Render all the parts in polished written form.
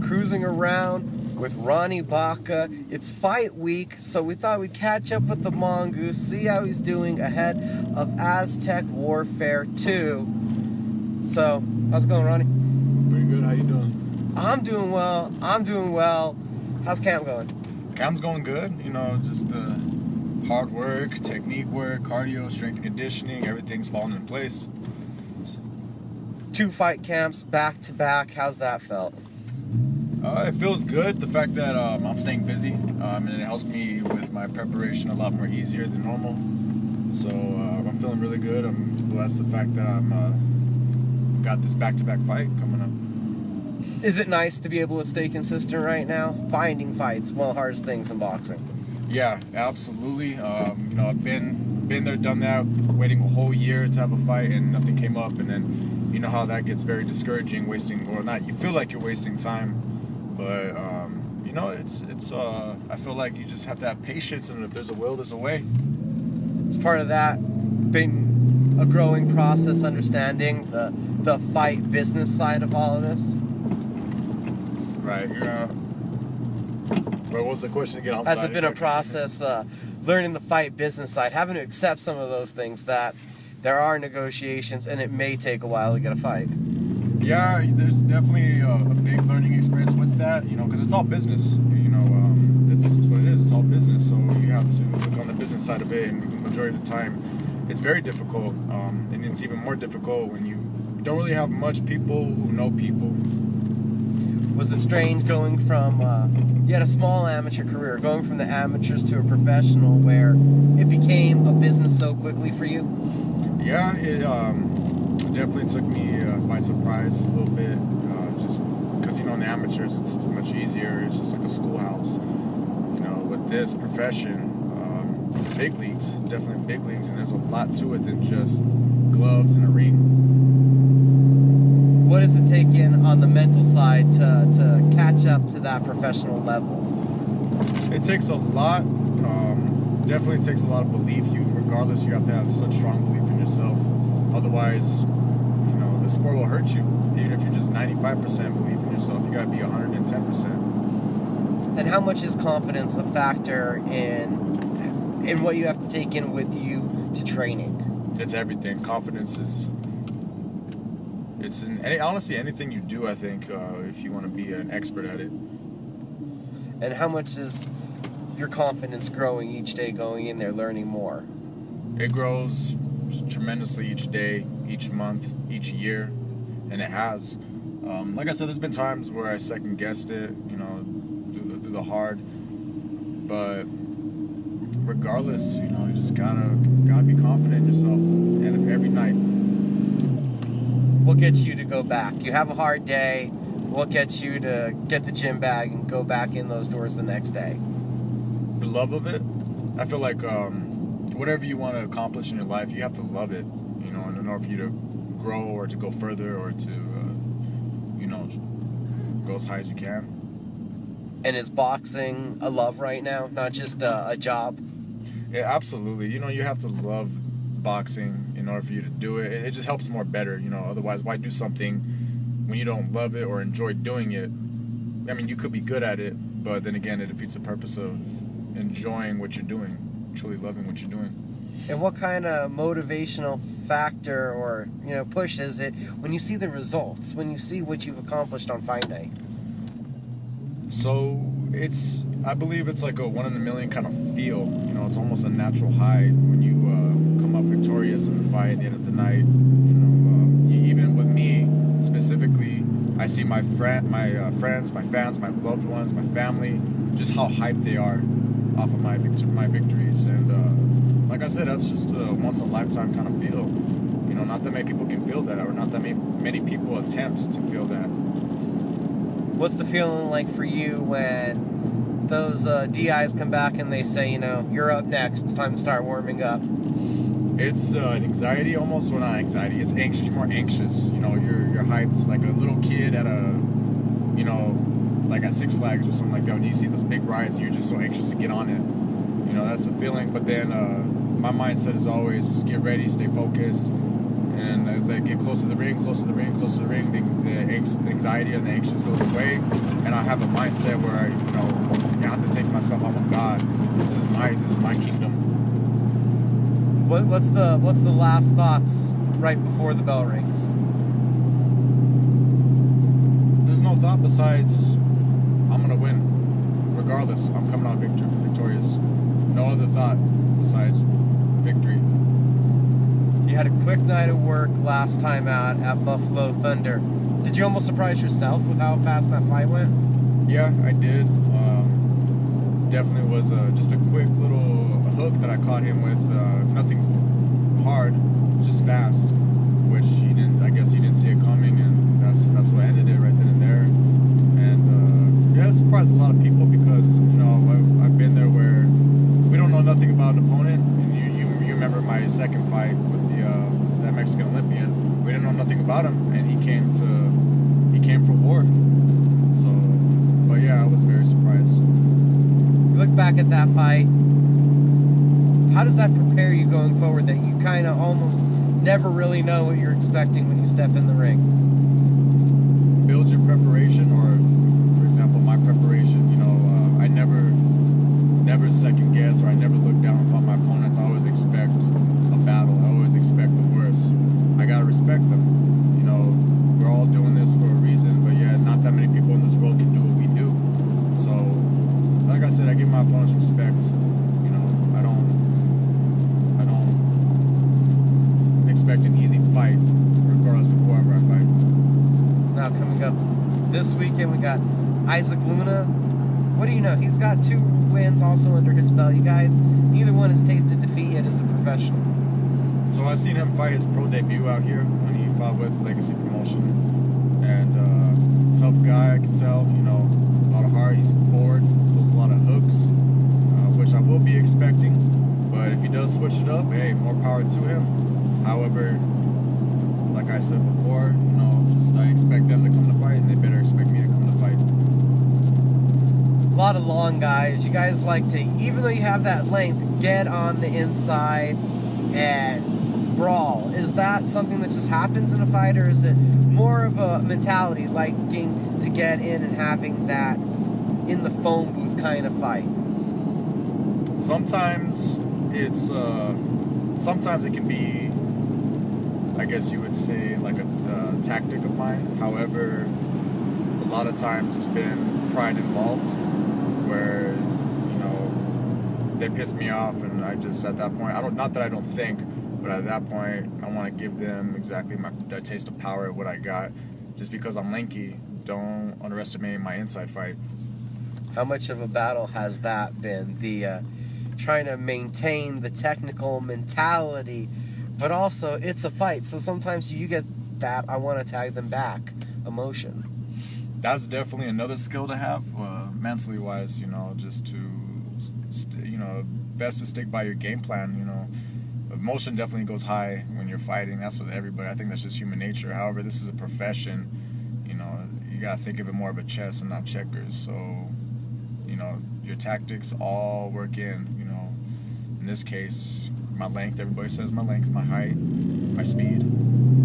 cruising around with Ronnie Baca. It's fight week, so we thought we'd catch up with the mongoose, see how he's doing ahead of Aztec Warfare II. So, how's it going, Ronnie? Pretty good. How you doing? I'm doing well. How's camp going? Camp's going good. You know, just hard work, technique work, cardio, strength and conditioning. Everything's falling in place. 2 fight camps back to back. How's that felt? It feels good. The fact that I'm staying busy and it helps me with my preparation a lot more easier than normal. So I'm feeling really good. I'm blessed the fact that I'm got this back-to-back fight coming up. Is it nice to be able to stay consistent right now? Finding fights, one of the hardest things in boxing. Yeah, absolutely. You know, I've been there, done that, waiting a whole year to have a fight and nothing came up, and then you know how that gets very discouraging, you feel like you're wasting time, but you know, it's I feel like you just have to have patience, and if there's a will, there's a way. It's part of that been a growing process, understanding the fight business side of all of this. Right. Yeah. What was the question again? Has it been a process learning the fight business side, having to accept some of those things, that there are negotiations and it may take a while to get a fight? Yeah, there's definitely a big learning experience with that, you know, because it's all business. You know, it's what it is. It's all business, so you have to look on the business side of it, and the majority of the time it's very difficult, and it's even more difficult when you don't really have much people who know people. Was it strange going from, you had a small amateur career, going from the amateurs to a professional where it became a business so quickly for you? Yeah, it definitely took me by surprise a little bit, just because, you know, in the amateurs it's much easier. It's just like a schoolhouse. You know, with this profession, it's big leagues, definitely big leagues, and there's a lot to it than just gloves and a ring. What does it take in on the mental side to catch up to that professional level? It takes a lot. Definitely takes a lot of belief. Regardless, you have to have such strong belief in yourself. Otherwise, you know, the sport will hurt you. Even if you're just 95% belief in yourself, you gotta be 110%. And how much is confidence a factor in what you have to take in with you to training? It's everything. Confidence is. It's in honestly anything you do. I think if you want to be an expert at it. And how much is your confidence growing each day, going in there, learning more? It grows tremendously each day, each month, each year, and it has. Like I said, there's been times where I second guessed it, you know, through the hard. But regardless, you know, you just gotta be confident in yourself, and every night. What gets you to go back? You have a hard day. What gets you to get the gym bag and go back in those doors the next day? The love of it. I feel like whatever you want to accomplish in your life, you have to love it, you know, in order for you to grow or to go further or to, you know, go as high as you can. And is boxing a love right now, not just a job? Yeah, absolutely. You know, you have to love boxing in order for you to do it. It just helps more better, you know. Otherwise, why do something when you don't love it or enjoy doing it? I mean, you could be good at it, but then again, it defeats the purpose of enjoying what you're doing, truly loving what you're doing. And what kind of motivational factor or, you know, push is it when you see the results, when you see what you've accomplished on fight night? So I believe it's like a 1 in a million kind of feel. You know, it's almost a natural high when you come up victorious in the fight at the end of the night. You know, even with me specifically, I see my friends, my fans, my loved ones, my family, just how hyped they are off of my victories. And like I said, that's just a once in a lifetime kind of feel. You know, not that many people can feel that, or not that many people attempt to feel that. What's the feeling like for you when those DIs come back and they say, you know, you're up next, it's time to start warming up? It's an anxiety almost, or not anxiety, it's anxious. You're more anxious, you know, you're hyped like a little kid at a, you know, like at Six Flags or something like that, when you see those big rides, you're just so anxious to get on it. You know, that's the feeling. But then my mindset is always get ready, stay focused, and as I get close to the ring, anxiety and the anxious goes away, and I have a mindset where I, I have to think to myself, I'm a god. This is my kingdom. What's the last thoughts right before the bell rings? There's no thought besides I'm gonna win, regardless. I'm coming out victorious. No other thought besides victory. You had a quick night of work last time out at Buffalo Thunder. Did you almost surprise yourself with how fast that fight went? Yeah, I did. Definitely was just a quick little hook that I caught him with. Nothing hard, just fast, which I guess he didn't see it coming, and that's what ended it right then and there. And yeah, it surprised a lot of people because I've been there where we don't know nothing about an opponent. And you remember my second fight with that Mexican Olympian. We didn't know nothing about him, and he came for war. So, but yeah, I was very surprised. You look back at that fight. How does that prepare you going forward that you kind of almost never really know what you're expecting when you step in the ring? Build your preparation, or for example, my preparation. I never second guess, or I never look down upon my opponents. I always expect a battle. I always expect the worst. I gotta respect them. We're all doing this for a reason, but yeah, not that many people in this world can do what we do. So, like I said, I give my opponents respect. I don't expect an easy fight, regardless of whoever I fight. Now coming up this weekend, we got Isaac Lumina. What do you know? He's got 2 wins also under his belt. You guys, neither one has tasted defeat yet as a professional. So I've seen him fight his pro debut out here when he fought with Legacy Promotion. And tough guy, I can tell. A lot of heart. He's forward. Throws a lot of hooks, which I will be expecting. But if he does switch it up, hey, more power to him. However, like I said before, I expect them to come to fight, and they better expect me to come to fight. A lot of long guys. You guys like to, even though you have that length, get on the inside and brawl. Is that something that just happens in a fight, or is it more of a mentality, liking to get in and having that in the phone booth kind of fight? Sometimes it can be, I guess you would say, like a tactic of mine. However, a lot of times there's been pride involved, where they piss me off, and I just, at that point, not that I don't think, but at that point I want to give them exactly the taste of power of what I got. Just because I'm lanky, don't underestimate my inside fight. How much of a battle has that been? The trying to maintain the technical mentality, but also it's a fight, so sometimes you get that I want to tag them back emotion. That's definitely another skill to have, mentally wise. Just to best to stick by your game plan. Emotion definitely goes high when you're fighting. That's with everybody. I think that's just human nature. However, this is a profession. You gotta think of it more of a chess and not checkers. So your tactics all work in. In this case, my length. Everybody says my length, my height, my speed.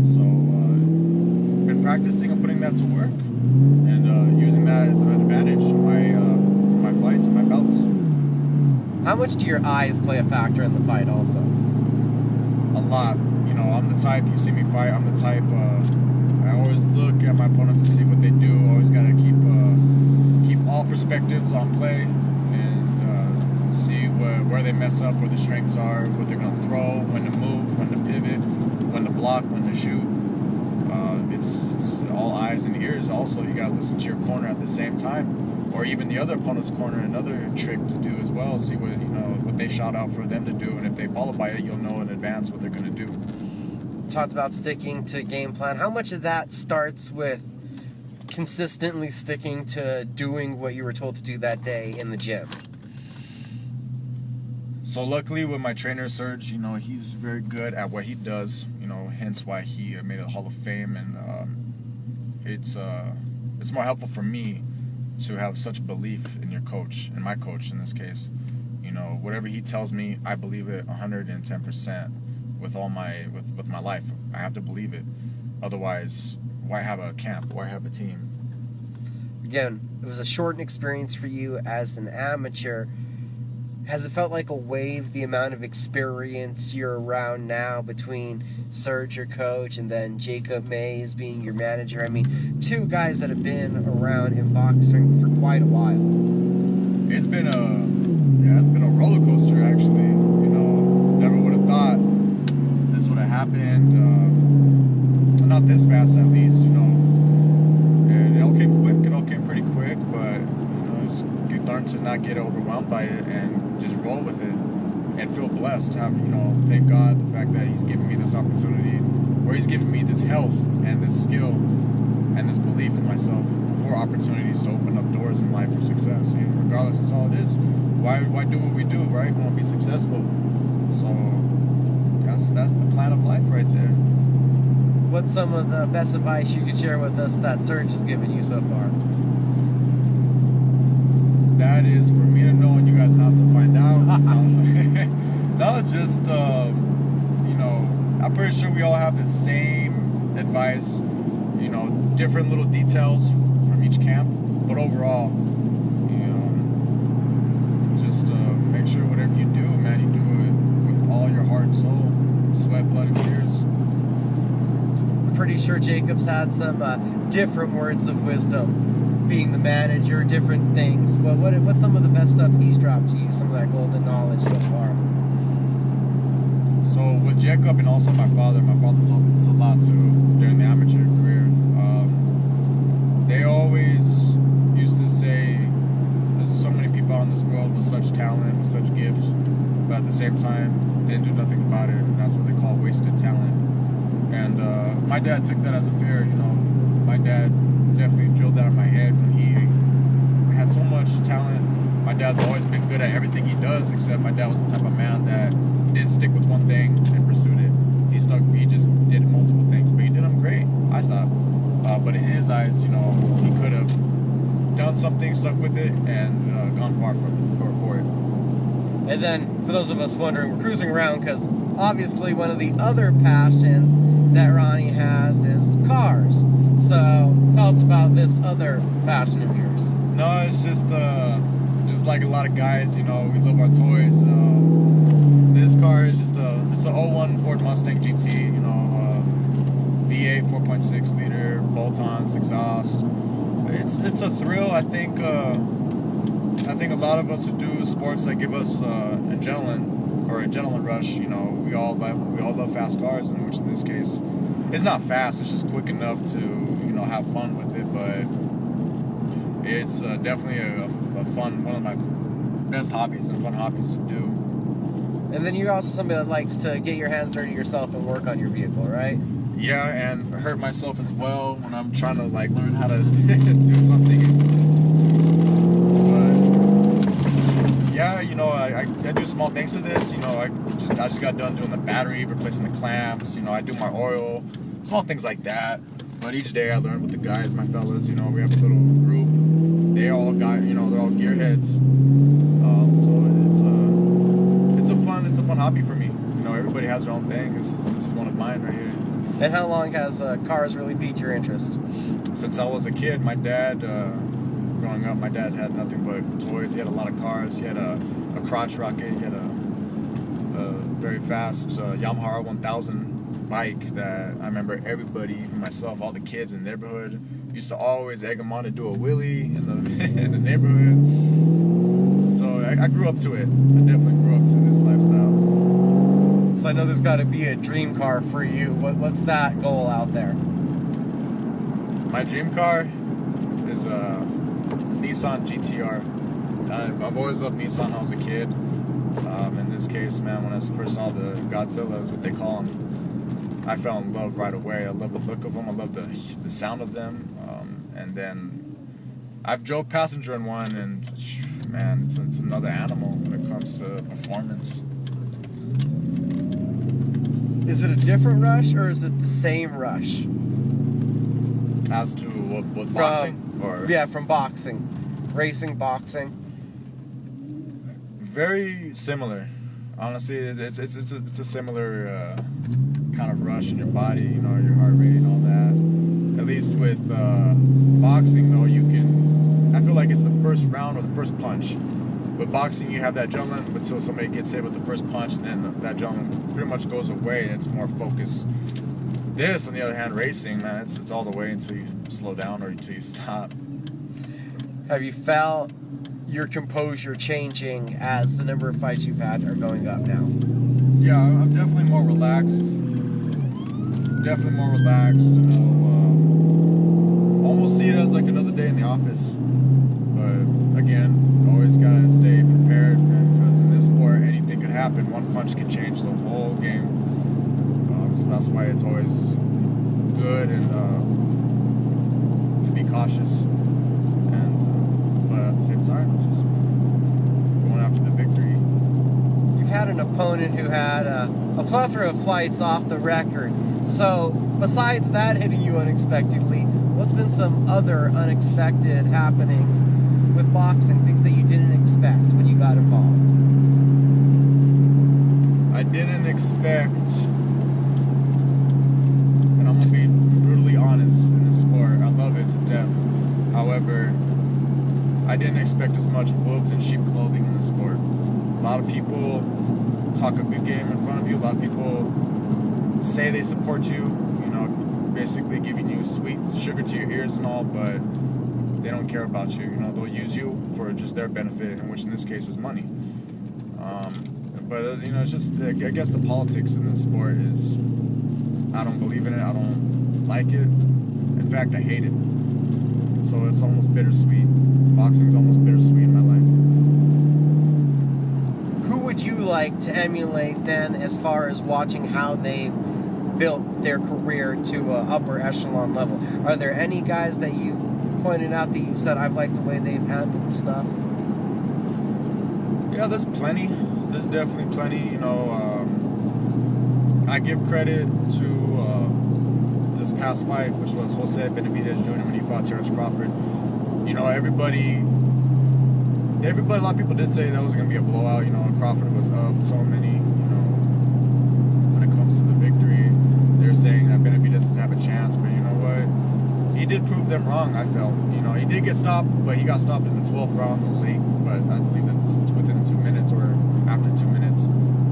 So been practicing and putting that to work, and using that as an advantage for my fights and my belts. How much do your eyes play a factor in the fight also? A lot. I'm the type, you see me fight, I'm the type, I always look at my opponents to see what they do. Always got to keep all perspectives on play, and see where they mess up, where the strengths are, what they're going to throw, when to move, when to pivot, when to block, when to shoot. It's all eyes and ears. Also, you got to listen to your corner at the same time, or even the other opponent's corner. Another trick to do as well. See what they shout out for them to do, and if they follow by it, you'll know in advance what they're going to do. Talked about sticking to game plan. How much of that starts with consistently sticking to doing what you were told to do that day in the gym? So luckily with my trainer Serge, he's very good at what he does, hence why he made a Hall of Fame, and it's more helpful for me to have such belief in your coach, and my coach in this case. Whatever he tells me, I believe it 110% with my life. I have to believe it. Otherwise, why have a camp? Why have a team? Again, it was a shortened experience for you as an amateur. Has it felt like a wave, the amount of experience you're around now between Serge, your coach, and then Jacob Mays being your manager? I mean, two guys that have been around in boxing for quite a while. It's been a roller coaster, actually. You know, never would have thought this would have happened. Not this fast, at least. You know, it all came quick. It all came pretty quick, but you know, just you learn to not get overwhelmed by it and just roll with it and feel blessed. Have, you know, thank God the fact that He's given me this opportunity, or He's given me this health and this skill and this belief in myself for opportunities to open up doors in life for success. You know, regardless, that's all it is. Why do what we do, right? We want to be successful. So that's the plan of life right there. What's some of the best advice you could share with us that Serge has given you so far? That is for me to know and you guys not to find out. No, just, you know, I'm pretty sure we all have the same advice, you know, different little details from each camp, but overall, you know, just make sure whatever you do, man, you do it with all your heart and soul, sweat, blood, and tears. Pretty sure Jacob's had some different words of wisdom, being the manager, different things. What's some of the best stuff he's dropped to you? Some of that golden knowledge so far. So with Jacob and also my father told me this a lot too during the amateur career. They always used to say, "There's so many people out in this world with such talent, with such gifts, but at the same time, didn't do nothing about it." And that's what they call wasted talent. And my dad took that as a fear, you know. My dad definitely drilled that in my head when he had so much talent. My dad's always been good at everything he does, except my dad was the type of man that didn't stick with one thing and pursued it. He just did multiple things, but he did them great, I thought. But in his eyes, you know, he could have done something, stuck with it, and gone far for it. And then, for those of us wondering, we're cruising around because obviously one of the other passions that Ronnie has is cars. So, tell us about this other passion of yours. No, it's just like a lot of guys, you know, we love our toys. This car is just it's a 01 Ford Mustang GT, you know, V8 4.6 liter, bolt-ons, exhaust. It's a thrill. I think a lot of us who do sports that give us adrenaline rush. You know, we all love fast cars, and which in this case, it's not fast. It's just quick enough to, you know, have fun with it. But it's definitely a fun, one of my best hobbies and fun hobbies to do. And then you're also somebody that likes to get your hands dirty yourself and work on your vehicle, right? Yeah, and hurt myself as well when I'm trying to like learn how to do something. But yeah, you know, I do small things to this. You know, I just got done doing the battery, replacing the clamps. You know, I do my oil, small things like that. But each day I learn with the guys, my fellas. You know, we have a little group. They're all gearheads. So it's a fun hobby for me. You know, everybody has their own thing. This is one of mine right here. And how long has cars really piqued your interest? Since I was a kid, my dad, growing up, my dad had nothing but toys. He had a lot of cars. He had a crotch rocket. He had a very fast Yamaha R1000 bike that I remember everybody, even myself, all the kids in the neighborhood, used to always egg him on to do a wheelie in the neighborhood. So I grew up to it. I definitely grew up to this lifestyle. So I know there's got to be a dream car for you. What's that goal out there? My dream car is a Nissan GTR. I've always loved Nissan when I was a kid. In this case, man, when I first saw the Godzillas, what they call them, I fell in love right away. I love the look of them. I love the sound of them. And then I've drove passenger in one, and man, it's another animal when it comes to performance. Is it a different rush or is it the same rush? As to what boxing? From boxing. Racing, boxing. Very similar. Honestly, it's a similar kind of rush in your body, you know, your heart rate and all that. At least with boxing, though, you can. I feel like it's the first round or the first punch. With boxing, you have that adrenaline until somebody gets hit with the first punch, and then that adrenaline pretty much goes away, and it's more focused. This, on the other hand, racing, man, it's all the way until you slow down or until you stop. Have you felt your composure changing as the number of fights you've had are going up now? Yeah, I'm definitely more relaxed. Definitely more relaxed. You know, almost see it as like another day in the office. But again, always gotta stay prepared, because in this sport, anything could happen. One punch can change the whole game. So that's why it's always good and to be cautious. But at the same time, just going after the victory. You've had an opponent who had a plethora of fights off the record. So, besides that hitting you unexpectedly, what's been some other unexpected happenings with boxing, things that you didn't expect when you got involved? I didn't expect, and I'm going to be brutally honest in this sport, I love it to death. However, I didn't expect as much wolves in sheep clothing in the sport. A lot of people talk a good game in front of you. A lot of people say they support you, you know, basically giving you sweet sugar to your ears and all, but they don't care about you. You know, they'll use you for just their benefit, which in this case is money. But you know, it's just, I guess the politics in this sport is, I don't believe in it. I don't like it. In fact, I hate it. So it's almost bittersweet. Boxing's almost bittersweet in my life. Who would you like to emulate then, as far as watching how they've built their career to an upper echelon level? Are there any guys that you've pointed out that you've said, I've liked the way they've handled stuff? Yeah, there's plenty. There's definitely plenty. You know, I give credit to this past fight, which was Jose Benavidez Jr. when he fought Terrence Crawford. You know, everybody, a lot of people did say that was going to be a blowout. You know, Crawford was up so many. You know, when it comes to the victory, they're saying that Benavidez doesn't have a chance, but you know what? He did prove them wrong, I felt. You know, he did get stopped, but he got stopped in the 12th round late, but I believe that's within 2 minutes or after 2 minutes.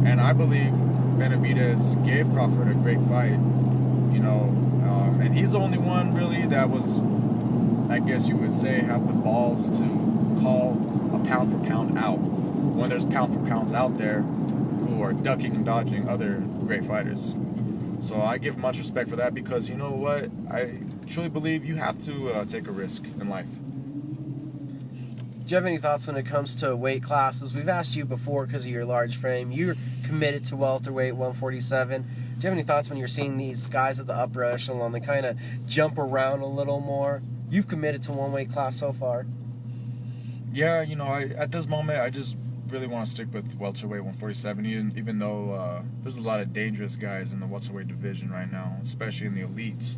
And I believe Benavidez gave Crawford a great fight, you know, and he's the only one really that was, I guess you would say, have the balls to call a pound for pound out when there's pound for pounds out there who are ducking and dodging other great fighters. So I give much respect for that, because you know what, I truly believe you have to take a risk in life. Do you have any thoughts when it comes to weight classes? We've asked you before because of your large frame. You're committed to welterweight 147. Do you have any thoughts when you're seeing these guys at the upper echelon? They kind of jump around a little more. You've committed to one weight class so far. Yeah, you know, at this moment, I just really want to stick with welterweight 147, even though there's a lot of dangerous guys in the welterweight division right now, especially in the elites.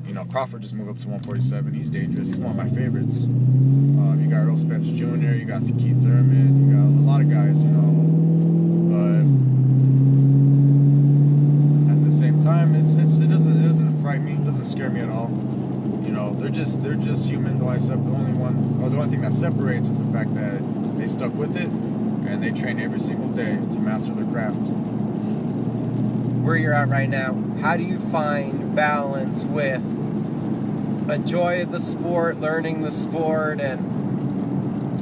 You know, Crawford just moved up to 147. He's dangerous. He's one of my favorites. You got Earl Spence Jr., you got Keith Thurman, you got a lot of guys, you know. But at the same time, it doesn't frighten me. It doesn't scare me at all. You know, they're just human. The only thing that separates is the fact that they stuck with it and they train every single day to master their craft. Where you're at right now, how do you find balance with a joy of the sport, learning the sport, and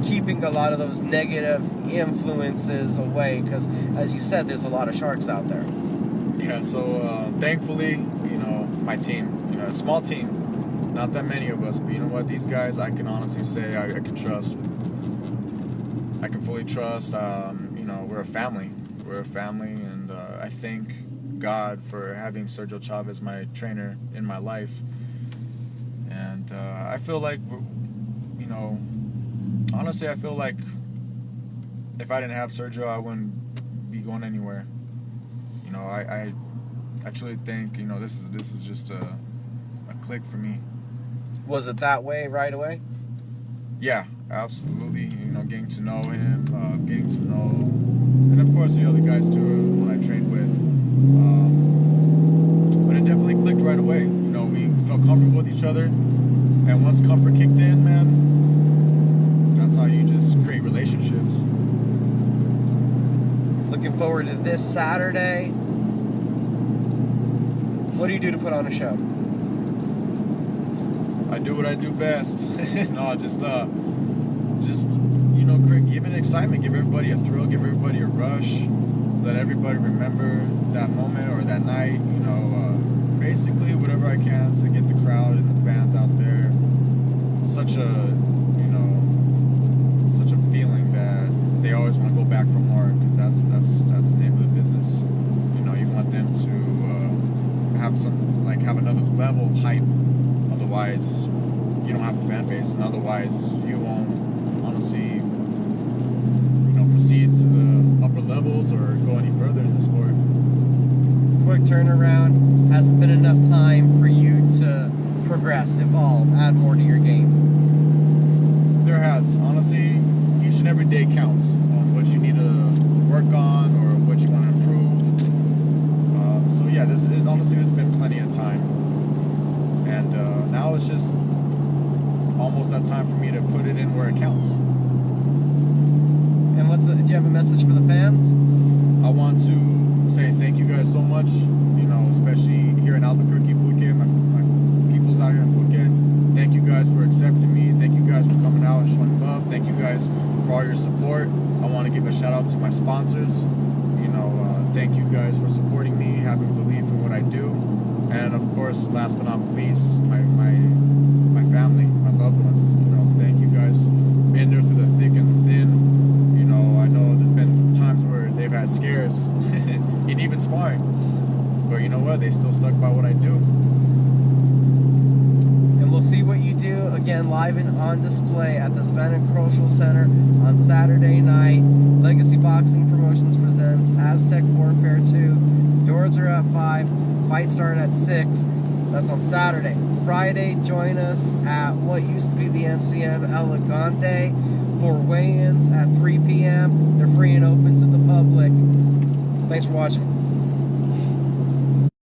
keeping a lot of those negative influences away? Because, as you said, there's a lot of sharks out there. Yeah, so thankfully, you know, my team, you know, a small team, not that many of us, but you know what, these guys, I can honestly say I can trust. I can fully trust. You know, we're a family. We're a family, and I thank God for having Sergio Chavez, my trainer, in my life. And I feel like, you know, honestly, I feel like if I didn't have Sergio, I wouldn't be going anywhere. You know, I truly think, you know, this is just a click for me. Was it that way right away? Yeah, absolutely. You know, getting to know him, getting to know, and of course the other guys too, when I trained with. But it definitely clicked right away. You know, we felt comfortable with each other. And once comfort kicked in, man, that's how you just create relationships. Looking forward to this Saturday. What do you do to put on a show? I do what I do best. No, just you know, give it excitement, give everybody a thrill, give everybody a rush, let everybody remember that moment or that night. You know, basically whatever I can to get the crowd and the fans out there. Such a feeling that they always want to go back for more, because that's the name of the business. You know, you want them to have another level of hype. Otherwise, you don't have a fan base, and otherwise you won't honestly, proceed to the upper levels or go any further in the sport. Quick turnaround. Hasn't been enough time for you to progress, evolve, add more to your game. There has. Honestly, each and every day counts on what you need to work on or what you want to improve. So yeah, there's been plenty of time. And now it's just almost that time for me to put it in where it counts. And do you have a message for the fans? I want to say thank you guys so much, especially here in Albuquerque, Phuket, my people's out here in Phuket. Thank you guys for accepting me. Thank you guys for coming out and showing love. Thank you guys for all your support. I want to give a shout out to my sponsors. Thank you guys for supporting me, having belief in what I do. And of course, last but not least, my family, my loved ones. Thank you guys. Been there through the thick and the thin. I know there's been times where they've had scares and even sparring. But you know what? They still stuck by what I do. And we'll see what you do again live and on display at the Hispanic Cultural Center on Saturday night. Legacy Boxing Promotions presents Aztec Warfare II. Doors are at 5. Fight start at 6. That's on Saturday. Friday, join us at what used to be the MCM Elegante for weigh-ins at